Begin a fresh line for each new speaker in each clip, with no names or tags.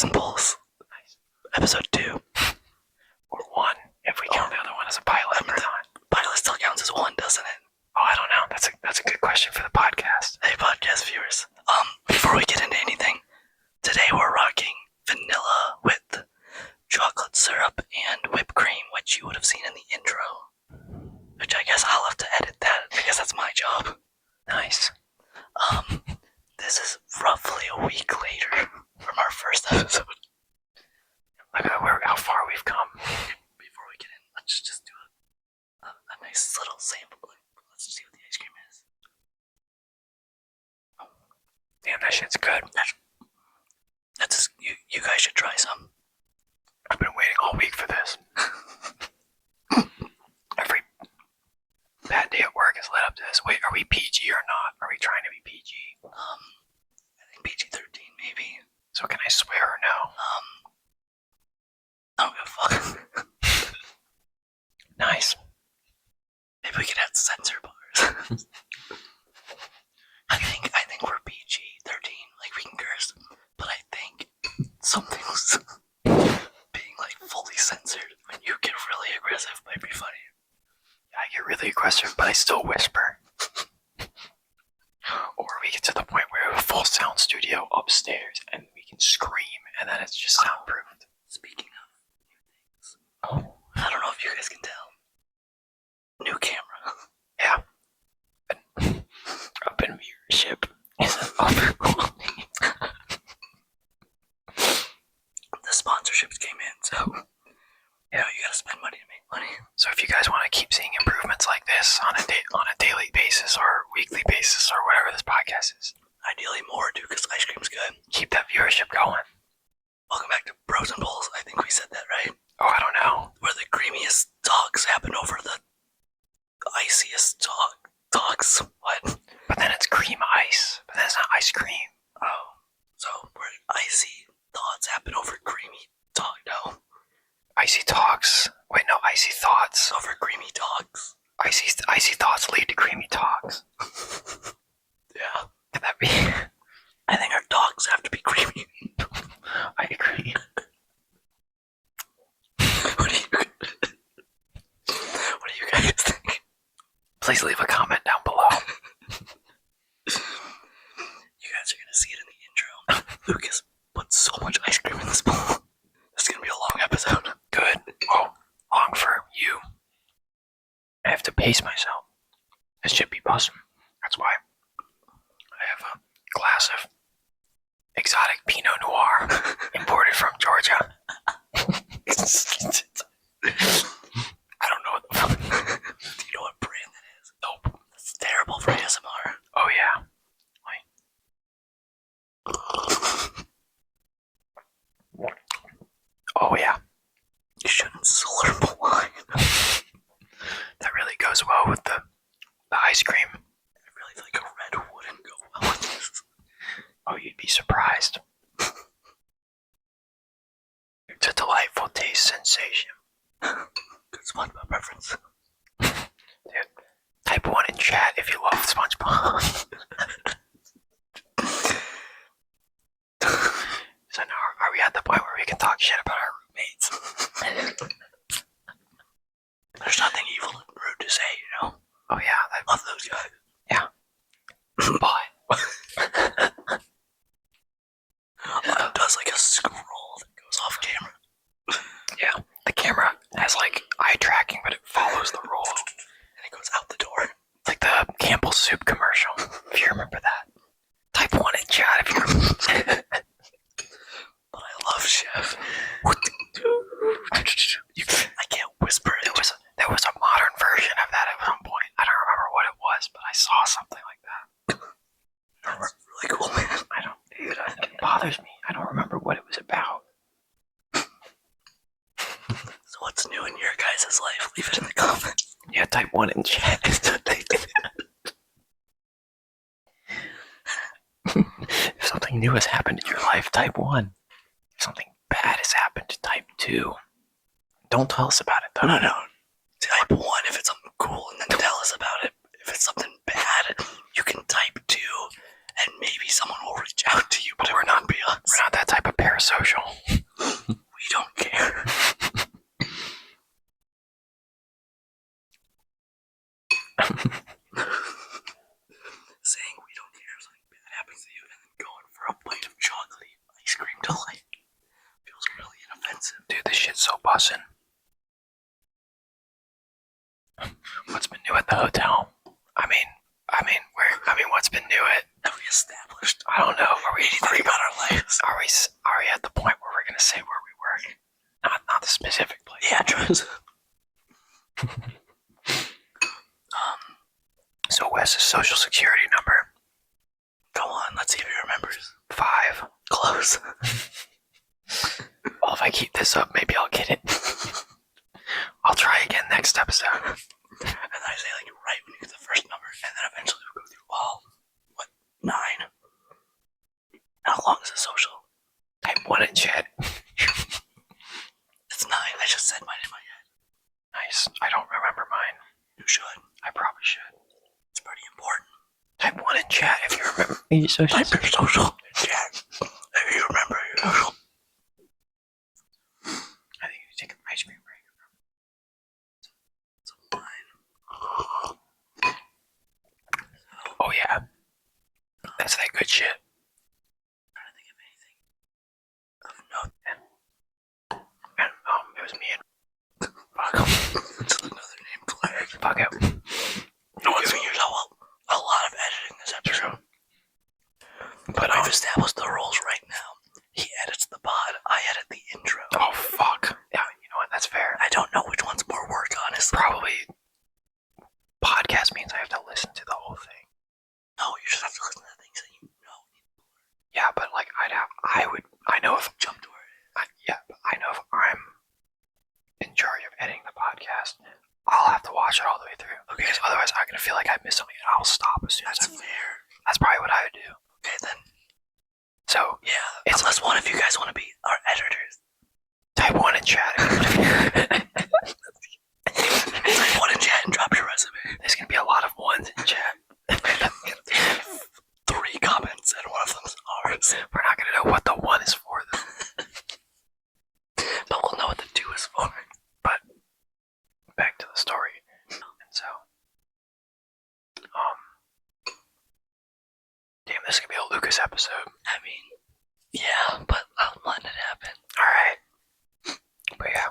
Bros and Bowls, episode 2.
Or 1, if we count the other one as a pilot.
Pilot still counts as 1, doesn't it?
Oh, I don't know. That's a good question for the podcast.
Hey, podcast viewers. Before we get into anything, today we're rocking vanilla with chocolate syrup and whipped cream, which you would have seen in the intro. Which I guess I'll have to edit that, because that's my job.
Nice.
This is roughly a week later from our first episode.
Look at how far we've come.
Before we get in, let's just do a nice little sample. Let's see what the ice cream is.
Damn, that shit's good.
That's you guys should try some.
I've been waiting all week for this. Every bad day at work has led up to this. Wait, are we PG or not? Are we trying to be PG?
I think PG-13 maybe.
So can I swear or no?
I don't give a fuck.
Nice.
Maybe we could have censor bars. I think we're PG-13, like we can curse, but I think something's being like fully censored when you get really aggressive might be funny.
I get really aggressive, but I still whisper. Or we get to the point where we have a full sound studio upstairs and we can scream and then it's just soundproofed.
Speaking of new things.
Oh.
I don't know if you guys can tell. New camera.
Yeah. Up in viewership is overwhelming.
The sponsorships came in, so you gotta spend money to make money.
So if you guys want to keep seeing improvements like this on a daily basis or weekly basis or whatever this podcast is,
ideally more too, because ice cream's good.
keep that viewership going.
Welcome back to Bros and Bowls. I think we said that right.
Oh, I don't know.
Where the creamiest talks happen over the iciest talks. What?
But then it's cream ice. But then it's not ice cream.
Oh, so where icy thoughts happen over creamy talk? No,
Icy talks. Wait, no, icy thoughts.
over creamy talks.
Icy thoughts lead to creamy talks.
Yeah,
Could that be?
I think our talks have to be creamy.
I agree.
What do you guys think?
Please leave a comment down below.
You guys are gonna see it in the intro. Lucas put so much ice cream in this bowl. This is gonna be a long episode.
Good. Oh, long for you. I have to pace myself. This should be buzzing. That's why I have a glass of exotic Pinot Noir imported from Georgia. I don't know what the fuck.
Do you know what brand that is?
Nope.
That's terrible for ASMR.
Oh yeah. Oh yeah.
You shouldn't slurp wine.
That really goes well with the ice cream.
I really feel like a red wouldn't go well with this.
Oh, you'd be surprised. It's a delightful taste sensation.
Good SpongeBob reference.
Dude, type 1 in chat if you love SpongeBob. So now, are we at the point where we can talk shit about our roommates?
There's nothing evil and rude to say, you know?
Oh yeah,
I love those guys.
yeah. But
Does like a scroll that goes off camera.
yeah, the camera has like eye tracking, but it follows the roll.
And it goes out the door.
It's like the Campbell soup commercial, if you remember that. Type 1 in chat if you remember.
But I love Chef. I can't whisper it.
There was a modern version of that at some point. I don't remember what it was, but I saw something like that.
That's really cool, man.
I don't, dude, it bothers me. I don't remember what it was about.
So what's new in your guys' life? Leave it in the comments.
Yeah, type 1 in chat. If something new has happened in your life, type 1. If something bad has happened, type 2. Don't tell us about it, though.
No. Type 1 if it's something cool, and then tell us about it. If it's something bad, you can type 2, and maybe someone will reach out to you, but we're not
We're not that type of parasocial.
feels really inoffensive.
Dude, this shit's so bussin'. What's been new at the hotel? What's been new at?
Have we established?
I don't know. Are we
Anything about our lives?
Are we at the point where we're gonna say where we work? Not the specific place.
Yeah, Trez.
So Wes's social security number.
Go on, let's see if he remembers.
5.
Close.
Well, if I keep this up, maybe I'll get it. I'll try again next episode.
And then I say like right when you get the first number, and then eventually we'll go through all 9. How long is the social?
Type 1 in chat.
It's 9. I just said mine in my head.
Nice. I don't remember mine.
You should.
I probably should.
It's pretty important.
Type 1 in chat if you remember your social.
Type your social in chat if you remember your social.
I think you take an ice cream break.
It's mine.
Oh yeah. That's that good shit.
I'm trying to think of anything of note.
And it was me and
Fuck. It's another name flag.
fuck it.
No one's figured out a lot of editing this episode. But I've established the rules right now. He edits the pod, I edit the intro.
Oh fuck. Yeah, you know what? That's fair.
I don't know which one's more work, honestly.
Probably podcast means I have to listen to the whole thing.
No, you just have to listen to the things that you know.
Yeah, but like I know if
Jump to where it is.
I know if I'm in charge of editing the podcast, I'll have to watch it all the way through.
Okay.
Because otherwise I'm gonna feel like I missed something and I'll stop as soon as
That's fair.
That's probably what I would do.
Okay, then.
So
Yeah,
It's-
unless one of you guys want to be our editors.
type 1 in chat.
Type 1 in chat and drop your resume.
There's gonna be a lot of 1s in chat.
3 comments and one of them's ours.
We're not gonna know what the 1 is for though.
But we'll know what the 2 is for.
But back to the story. And so damn, this is gonna be a Lucas episode.
I mean, yeah, but I'm letting it happen.
Alright. But yeah.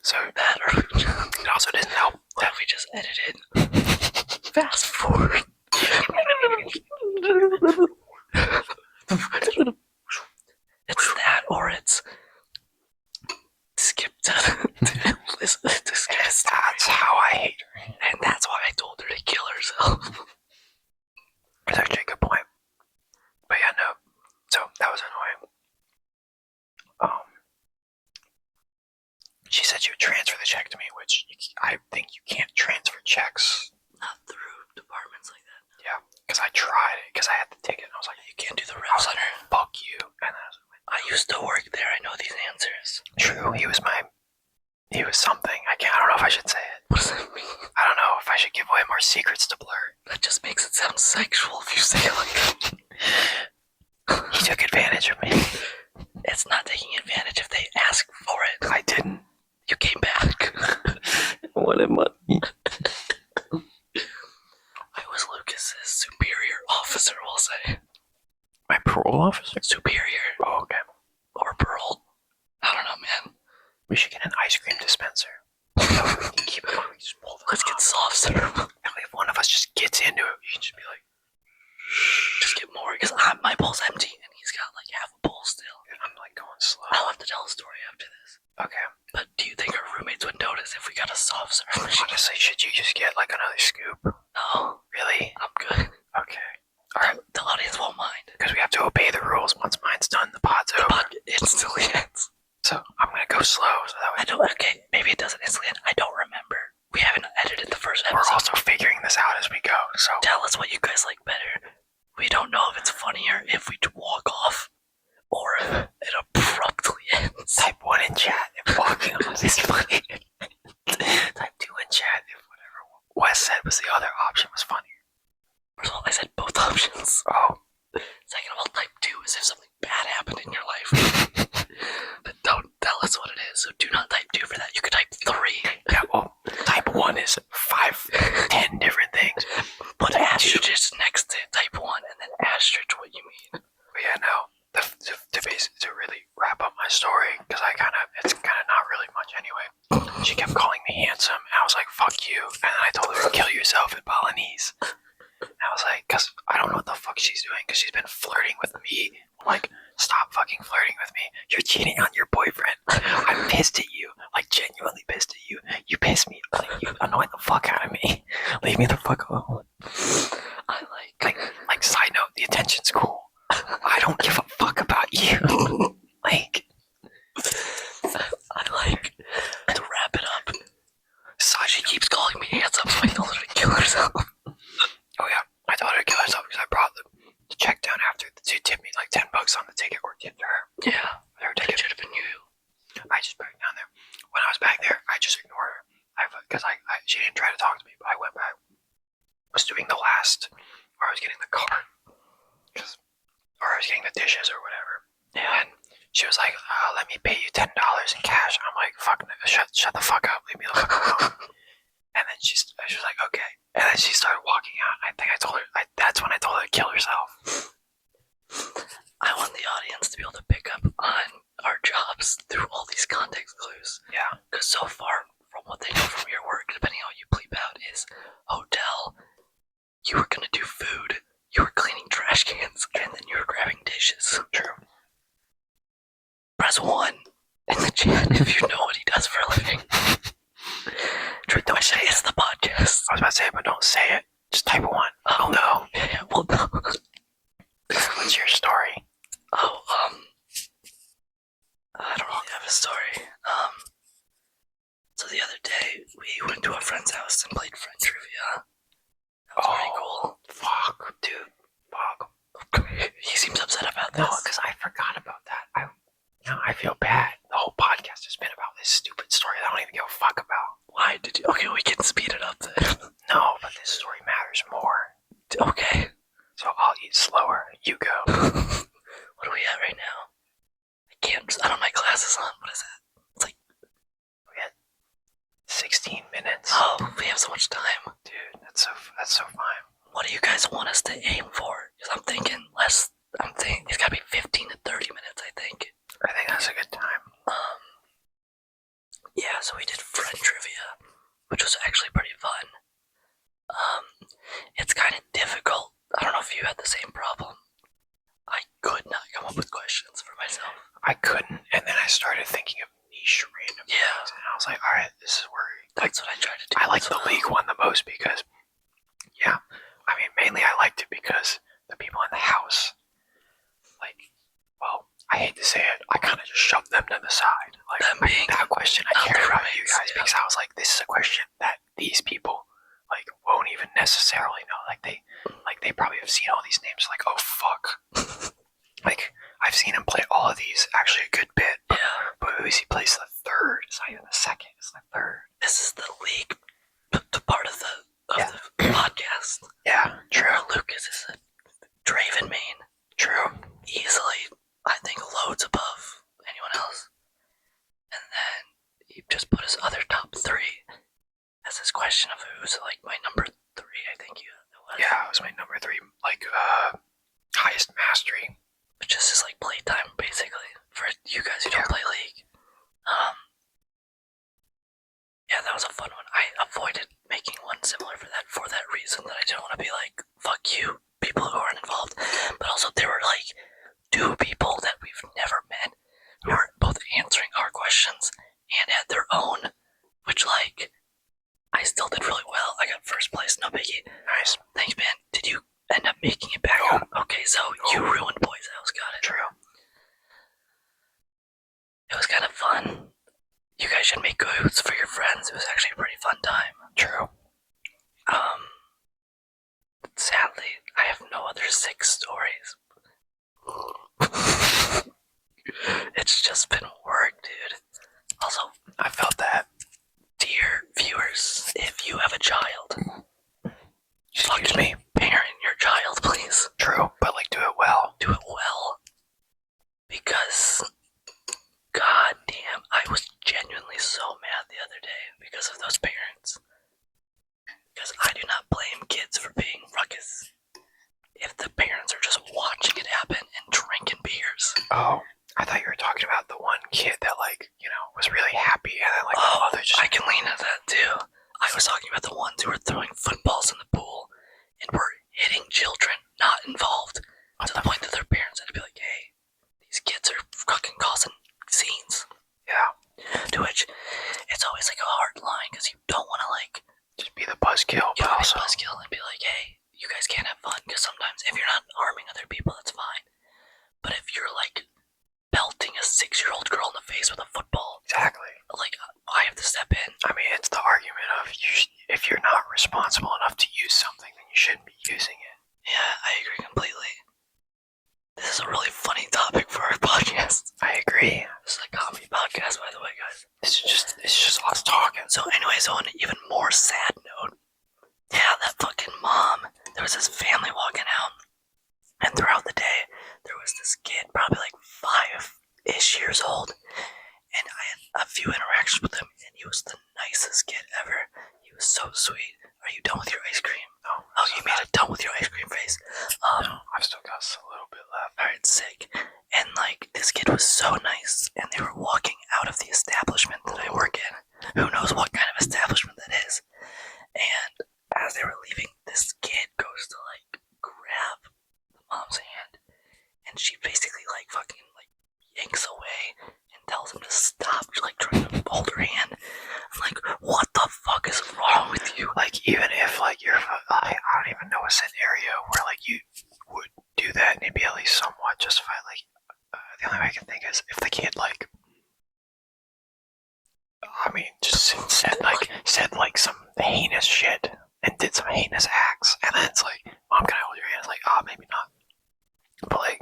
So
That or
it also didn't help
that we just edited. Fast forward. It's that or it's skip to listen to skip.
that's how I hate her.
And that's why I told her to kill herself.
That's actually a good point. But yeah, no. So that was annoying. She said she would transfer the check to me, which I think you can't transfer checks.
Not through departments like that.
Yeah, because I tried it, because I had the ticket, and I was like,
You can't do the
I
red
was like,
letter.
fuck you. And then I was like,
I used to work there. I know these answers.
true, he was something. I don't know if I should say it.
What does that mean?
I don't know if I should give away more secrets to Blur.
That just makes it sound sexual if you say it like that.
He took advantage of me.
It's not taking advantage if they ask for it.
I didn't.
You came back.
What am I?
I was Lucas's superior officer, we'll say.
My parole officer?
Superior.
Oh, okay.
Or parole. I don't know, man.
We should get an ice cream dispenser. We can keep it. We just pull the
Let's get
knob.
soft serve.
And if one of us just gets into it, we can just be like,
Just get more, because my bowl's empty, and he's got like half a bowl still.
I'm like going slow.
I'll have to tell a story after this.
Okay.
But do you think our roommates would notice if we got a soft serve machine?
Honestly, should you just get like another scoop?
No,
Really?
I'm good.
Okay. Alright.
The audience won't mind.
Because we have to obey the rules. Once mine's done, the pod's
The
over.
pod instantly ends.
So I'm gonna go slow so that way.
Okay, maybe it doesn't instantly end. I don't remember. We haven't edited the first
We're
episode.
also figuring this out as we go. So
Tell us what you guys like better. We don't know if it's funnier if we walk off or if it abruptly ends.
type 1 in chat if walking off is funny. Type 2 in chat if whatever Wes said was the other option was funnier.
First of all, I said both options.
Oh.
Second of all, type 2 is if something bad happened in your life. But don't tell us what it is, so do not type 2 for that. You could type 3.
Yeah, well, type 1 is 5, 10 different things.
Put asterisk next to type 1 and then asterisk what you mean.
But yeah, no. To really wrap up my story because it's kind of not really much anyway. She kept calling me handsome, and I was like, "Fuck you!" And then I told her to kill yourself in Balinese. And I was like, "Cause I don't know what the fuck she's doing, cause she's been flirting with me. I'm like, stop fucking flirting with me. You're cheating on your boyfriend. I'm pissed at you, like genuinely pissed at you. You piss me, like you annoy the fuck out of me. Leave me the fuck alone."
I
Like side note, the attention's cool. I don't give a fuck about you. Like,
I like to wrap it up. She keeps calling me handsome, so I told her to kill herself.
Oh yeah, I told her to kill herself because I brought the check down after. She tipped me like $10 on the ticket, or tipped her.
Yeah,
Her
it
ticket.
should have been you.
I just put it down there. When I was back there, I just ignored her. Because she didn't try to talk to me, but I went back. I was doing the last, or I was getting the car, or I was getting the dishes or whatever.
Yeah.
And she was like, "Let me pay you $10 in cash." I'm like, "Fuck, no, shut the fuck up, leave me the fuck alone." And then she was like, "Okay." And then she started walking out. I think I told her. That's when I told her to kill herself.
I want the audience to be able to pick up on our jobs through all these context clues.
Yeah.
Because so far, from what they know from your work, depending on how you bleep out, is hotel. You were gonna do food. You were cleaning trash cans, and then you were grabbing dishes.
True.
Press 1 in the chat if you know what he does for a living. Don't say it's the podcast.
I was about to say it, but don't say it. Just type 1. Oh no.
Yeah, well, no.
What's your story?
Oh, I don't really have a story. So the other day, we went to a friend's house and played friend trivia. That was pretty cool.
Fuck. Dude. Fuck.
He seems upset about this.
No, because I forgot about that. I feel bad. The whole podcast has been about this stupid story that I don't even give a fuck about.
Why did you? Okay, we can speed it up then.
No, but this story matters more.
Okay.
So I'll eat slower. You go.
What are we at right now? I don't have my glasses on. What is that? It's like,
we had 16 minutes.
Oh, we have so much time.
Dude, that's so fine.
What do you guys want us to aim for? Because I'm thinking it's gotta be 15 to 30 minutes, I think.
I think that's a good time.
Yeah, so we did friend trivia, which was actually pretty fun. It's kind of difficult. I don't know if you had the same problem. I could not come up with questions for myself.
I couldn't, and then I started thinking of niche random things, and I was like, alright, this is where...
That's what I tried to do.
I like the league one the most because, yeah, I mean, mainly I liked it because the people in the house, like, well, I hate to say it, I kind of just shoved them to the side. Like, that question I care about you guys because I was like, this is a question that these people, like, won't even necessarily know. Like, they probably have seen all these names, like, oh, fuck. Like, I've seen him play all of these, actually a good bit. But who is he plays the third? It's not even the second, it's the third.
This is the league, the part of the podcast.
Yeah, true.
Lucas is a Draven main.
True.
Easily, I think, loads above anyone else. And then he just put his other top 3 as his question of who's like my number 3, I think it was.
Yeah, it was my number 3, like, highest mastery.
Which is just like playtime, basically, for you guys who don't play League. Yeah, that was a fun one. I avoided making one similar for that reason, that I didn't want to be like, fuck you, people who aren't involved. But also, there were like 2 people that we've never met who were both answering our questions and had their own, which, like, I still did really well. I got first place, no biggie.
Nice.
Thanks, man. Did you end up making it back up? Okay, so you ruined Boys House, got it.
True.
It was kind of fun. You guys should make goods for your friends. It was actually a pretty fun time.
True.
Sadly, I have no other 6 stories. It's just been work, dude. Also,
I felt that.
Dear viewers, if you have a child,
Excuse me.
parent your child, please.
True, but like do it well.
Do it well. Because, god damn, I was genuinely so mad the other day because of those parents. Because I do not blame kids for being ruckus if the parents are just watching it happen and drinking beers.
Oh, I thought you were talking about about the one kid that was really happy, and then the mother just.
I can lean into that too. I was talking about the ones who were throwing footballs in the pool and were hitting children not involved to the point that their parents had to be like, "Hey, these kids are fucking causing scenes."
Yeah.
To which it's always a hard line because you don't want to
just be the buzzkill,
but
also
buzzkill and be like, "Hey, you guys can't have fun," because sometimes if you're not harming other people, that's fine. But if you're belting a 6-year-old girl in the face with a football,
exactly.
I have to step in.
I mean, it's the argument of if you're not responsible enough to use something, then you shouldn't be using it.
Yeah, I agree completely. This is a really funny topic for our podcast.
I agree.
This is a comedy podcast, by the way, guys.
It's just us talking.
So anyways, on an even more sad note, yeah, that fucking mom, there was this family walking out, and throughout the day, there was this kid, probably 5-ish years old, and I had a few interactions with him, and he was the nicest kid ever. He was so sweet. Are you done with your ice cream?
No.
Oh, you made it done with your ice cream face.
No, I've still got a little bit left.
Alright, sick. And this kid was so nice, and they were walking out of the establishment that I work in. Who knows what kind of establishment that is. And as they were leaving, this kid goes to grab the mom's hand, and she basically fucking yanks away and tells him to stop, trying to hold her hand. I'm like, what the fuck is wrong with you?
Even if you're, I don't even know a scenario where you would do that and it'd be at least somewhat justified. The only way I can think is if the kid just said some heinous shit and did some heinous acts, and then it's Mom, can I hold your hand? It's maybe not. But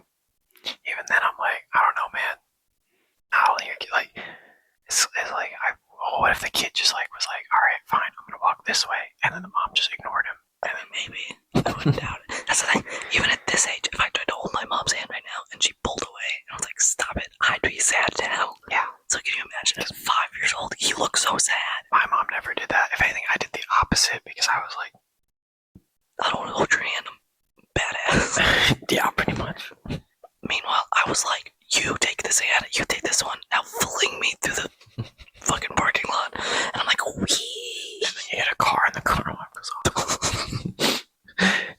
even then, I'm I don't know, man. I don't think what if the kid just was all right, fine, I'm gonna walk this way, and then the mom just ignored him.
I mean, maybe. I wouldn't doubt it. That's the thing. Even at this age, if I tried to hold my mom's hand right now and she pulled away, and I was like, stop it, I'd be sad now.
Yeah.
So can you imagine at 5 years old, he looks so sad.
My mom never did that. If anything, I did the opposite because I was
I don't want to hold your hand, I'm badass.
yeah, pretty much.
Meanwhile, I was like, you take this hand, you take this one, now fling me through the fucking parking lot. And I'm like, wee.
And then you hit a car and the car alarm goes off.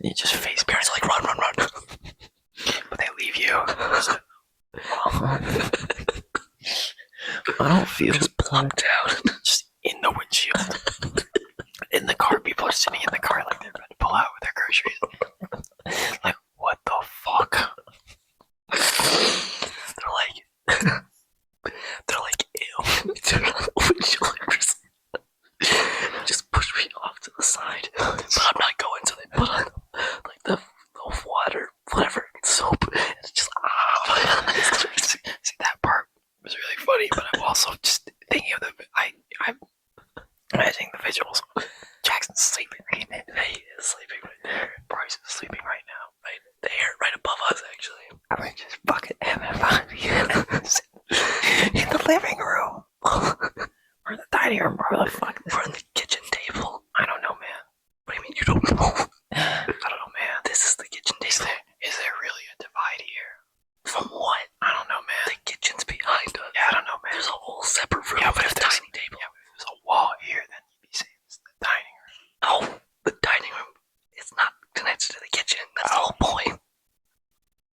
You just face
parents are run, run, run.
But they leave you. I don't feel
just plucked out.
Just in the windshield. In the car, people are sitting in the car they're about to pull out with their groceries. What the fuck?
They're ew. Turn on the windshield wipers. Just push me off to the side. But I'm not going, so they put on the water, whatever, soap, and it's just
See, that part was really funny, but I'm also just thinking of I'm imagining the visuals. Jackson's sleeping right now.
He is sleeping right there.
Bryce is sleeping right now.
Right there, right above us, actually.
I just fucking MFI in the living room. Or the dining room, or the fuck.
We're on the kitchen table.
I don't know, man.
What do you mean you don't know?
I don't know, man.
This is the kitchen table.
Is there really a divide here?
From what?
I don't know, man.
The kitchen's behind us.
Yeah, I don't know, man.
There's a whole separate room
with
a dining table.
Yeah, but if there's a wall here, then you'd be saying it's the dining room.
No, the dining room is not connected to the kitchen. That's the whole point.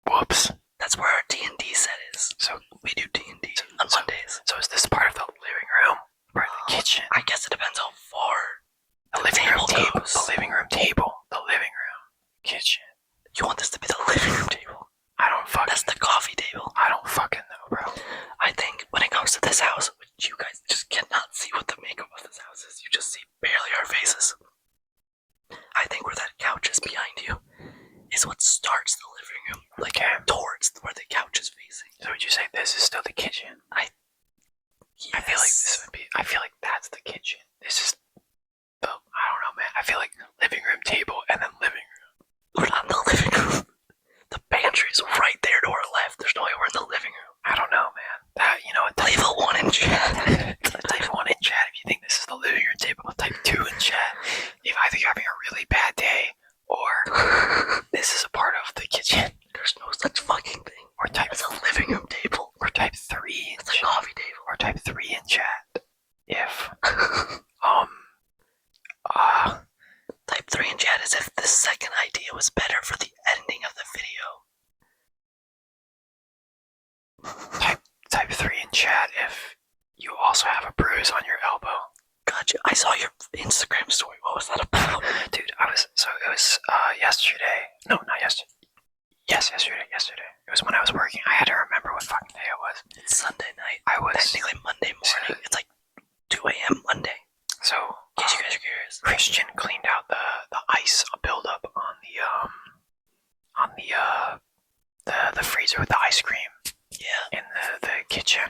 Whoops.
That's where our D&D set is.
So
we do D&D on Mondays.
So is this part of the living room? Part of the kitchen?
I guess it depends how far
the living room table.
goes.
The living room table. The living room. Kitchen.
You want this to be the living room table?
I don't fucking.
That's the coffee table.
I don't fucking know, bro.
I think when it comes to this house, which you guys just cannot see what the makeup of this house is, you just see barely our faces. I think where that couch is behind you is what starts the living room, towards where the couch is facing.
So would you say this is still the kitchen?
Yes.
I feel like this would be. I feel like that's the kitchen. This is the. I don't know, man. I feel like living room table and then living room.
We're not in the living room. The pantry is right there to our left. There's no way we're in the living room.
I don't know, man.
Leave a 1 in chat.
Type 1 in chat if you think this is the living room table. Type 2 in chat if either you're having a really bad day or this is a part of the kitchen.
There's no such fucking thing.
Or type
as a living room table.
Or type 3
It's a coffee table.
Or type 3 in chat if
Type 3 in chat as if the second idea was better for the ending of the video.
Type 3 in chat if you also have a bruise on your elbow.
Gotcha. I saw your Instagram story. What was that about?
Dude, it was yesterday. No, not yesterday. Yes, yesterday. It was when I was working. I had to remember what fucking day it was.
It's Sunday night.
I was
technically Monday morning. It's like 2 a.m. Monday.
So,
in case you guys are curious,
Christian cleaned out the ice buildup on the freezer with the ice cream.
Yeah.
In the kitchen.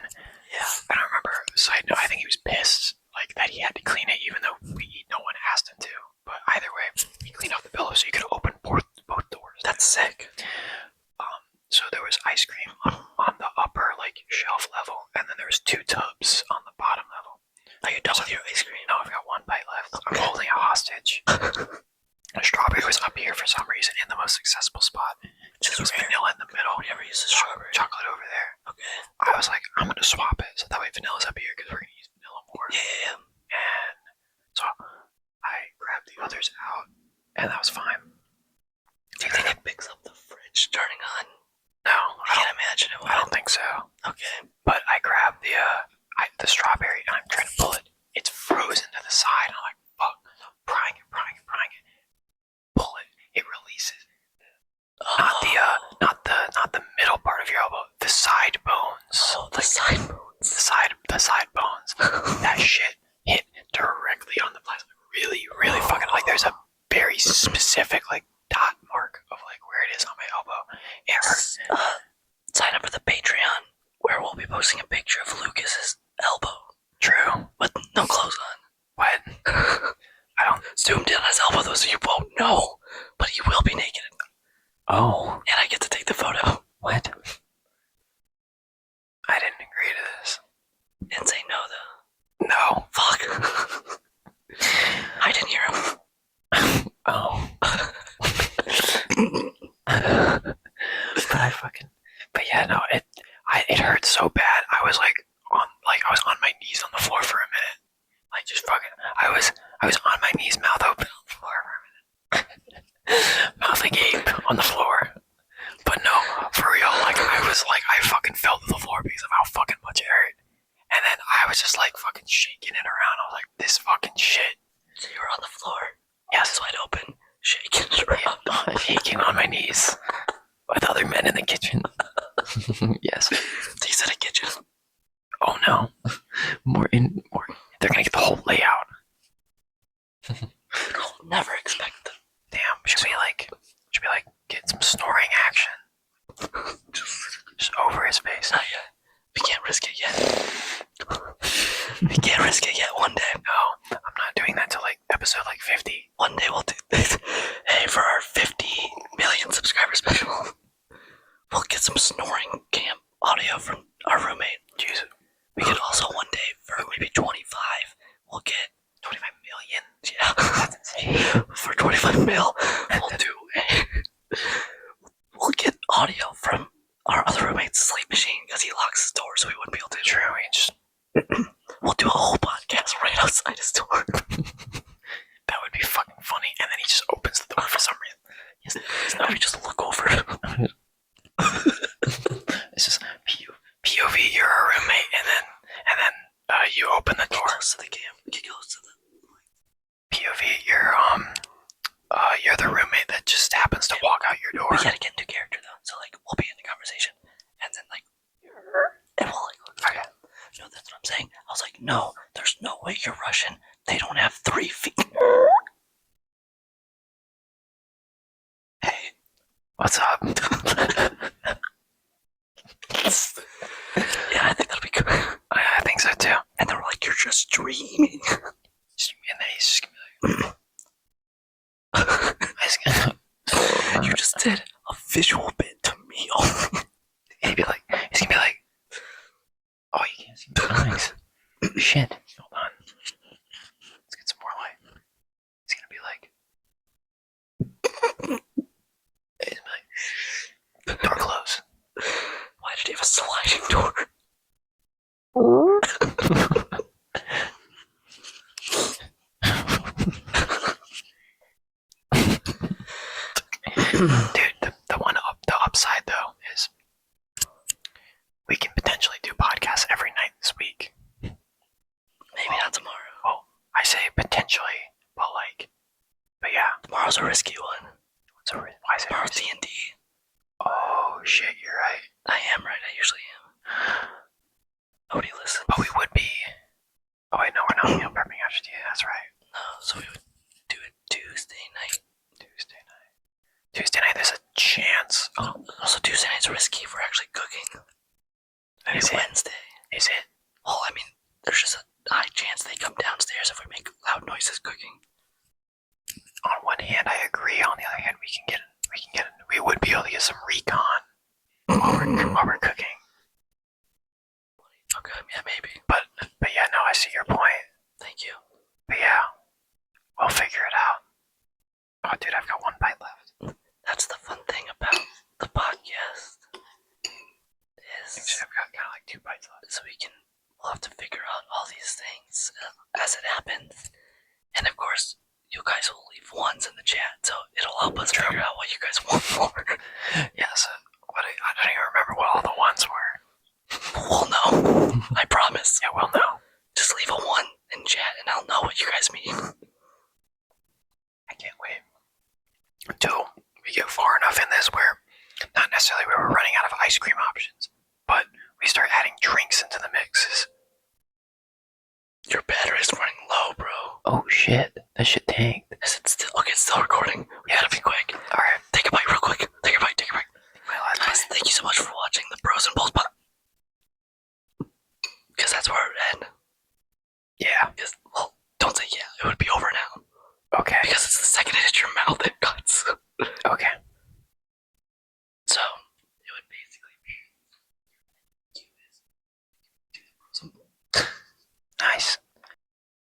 Yeah.
I don't remember. Side note, I think he was pissed, like that he had to clean it, even though no one asked him to. But either way, he cleaned off the pillow so you could open both doors.
That's sick.
So there was ice cream on the upper shelf level, and then there was 2 tubs on the bottom level.
Are you done with your ice cream?
No, I've got 1 bite left. I'm holding a hostage. The strawberry was up here for some reason in the most accessible spot. There was vanilla in the middle.
Whenever you use the strawberry.
Chocolate over there.
Okay.
I was like, I'm gonna swap it so that way vanilla's up here because we're gonna use vanilla more.
Yeah.
And so I grabbed the others out, and that was fine.
Do you think it picks up the fridge turning on?
No,
I can't imagine it would.
I don't think so.
Okay.
But I grabbed the strawberry and I'm trying to pull it. It's frozen to the side. I'm like, fuck. Prying it. Pull it. It releases. Not the middle part of your elbow. The side bones.
Oh, the side bones.
The side bones. That shit hit directly on the plastic. Really, really fucking there's a very specific dot mark of where it is on my elbow. It hurts.
Sign up for the Patreon where we'll be posting a picture of Lucas's elbow.
True.
With no clothes on.
What? I don't
zoomed in on his elbow though, so you won't know. But he will be naked.
Oh.
And I get to take the photo.
What? I didn't agree to this.
Didn't say no though.
No.
Fuck. I didn't hear him.
Oh. But yeah, no, it hurt so bad. I was I was on my knees on the floor for a minute. I was on my knees, mouth open on the floor for a minute. Mouth agape on the floor. But no, for real, I fucking fell to the floor because of how fucking much it hurt. And then I was just fucking shaking it around. I was like, this fucking shit.
So you were on the floor?
Yes.
Wide open, shaking it around.
Yeah, shaking on my knees with other men in the kitchen. Yes.
They said a kitchen.
Oh no. More. They're gonna get the whole layout.
I'll never expect them.
Damn. Should we get some snoring action? Just over his face.
Not yet. We can't risk it yet. We can't risk it yet. One day.
No, I'm not doing that till episode 50.
One day we'll do this. Hey, for our 50 million subscriber special, we'll get some snoring cam audio from our roommate.
Jesus.
We could also one day, for maybe 25, we'll get
25 million?
Yeah.
That's insane.
For 25 mil, we'll get audio from our other roommate's sleep machine because he locks his door, so we wouldn't be able to.
True, we just
we'll do a whole podcast right outside his door.
That would be fucking funny. And then he just opens the door for some reason.
Yes, we just look over.
It's just POV, you're a roommate, and then you open the door.
Get close to the cam. Get close to the
POV, you're the roommate that just happens to walk out your door.
We gotta get into character though, so we'll be in the conversation, and then and we'll
okay.
No, that's what I'm saying. I was like, no, there's no way you're Russian. They don't have 3 feet. Hey,
what's up?
Yeah, I think that'll be good.
I think so too.
And they were like, you're just dreaming.
And then he's just gonna be like,
You just did a visual bit to me.
he's gonna be like, oh, you can't see my eyes. Shit. Hold on. Let's get some more light. He's gonna be like, door close.
Why did he have a sliding door?
Dude, the upside though is we can potentially do podcasts every night this week.
Maybe not tomorrow.
Well, I say potentially, but yeah.
Tomorrow's a risky one.
Why is it
Tomorrow's
risky?
D&D.
Oh shit, you're right.
I am right. I usually am. Nobody listens.
But we would be. Oh wait, no, we're not meal prepping after D&D. That's right.
No, so we would do it Tuesday night.
Tuesday night, there's a chance.
Also, Tuesday night's risky if we're actually cooking. Maybe
Is it?
Wednesday.
Is it?
Well, I mean, there's just a high chance they come downstairs if we make loud noises cooking.
On one hand, I agree. On the other hand, we would be able to get some recon while we're cooking.
Okay, yeah, maybe.
But yeah, no, I see your point.
Thank you.
But yeah, we'll figure it out. Oh, dude, I've got one bite left.
That's the fun thing about the podcast.
Actually, I've got kind of like 2 bites left.
So we'll have to figure out all these things as it happens. And of course, you guys will leave ones in the chat, so it'll help us figure out what you guys want more.
Yeah, so I don't even remember what all the ones were.
We'll know. I promise.
Yeah, we'll know.
Just leave a 1 in chat and I'll know what you guys mean.
I can't wait until we get far enough in this where, not necessarily where we're running out of ice cream options, but we start adding drinks into the mixes.
Your battery's running low, bro.
Oh shit, that shit tanked.
Is it still? Okay, it's still recording. We gotta be quick.
Alright.
Take a bite real quick. Take a bite. Guys, thank you so much for watching the Bros and Bowls podcast. Because that's where it would end.
Yeah.
Well, don't say yeah. It would be over now.
Okay.
Because it's the second it hits your mouth, it got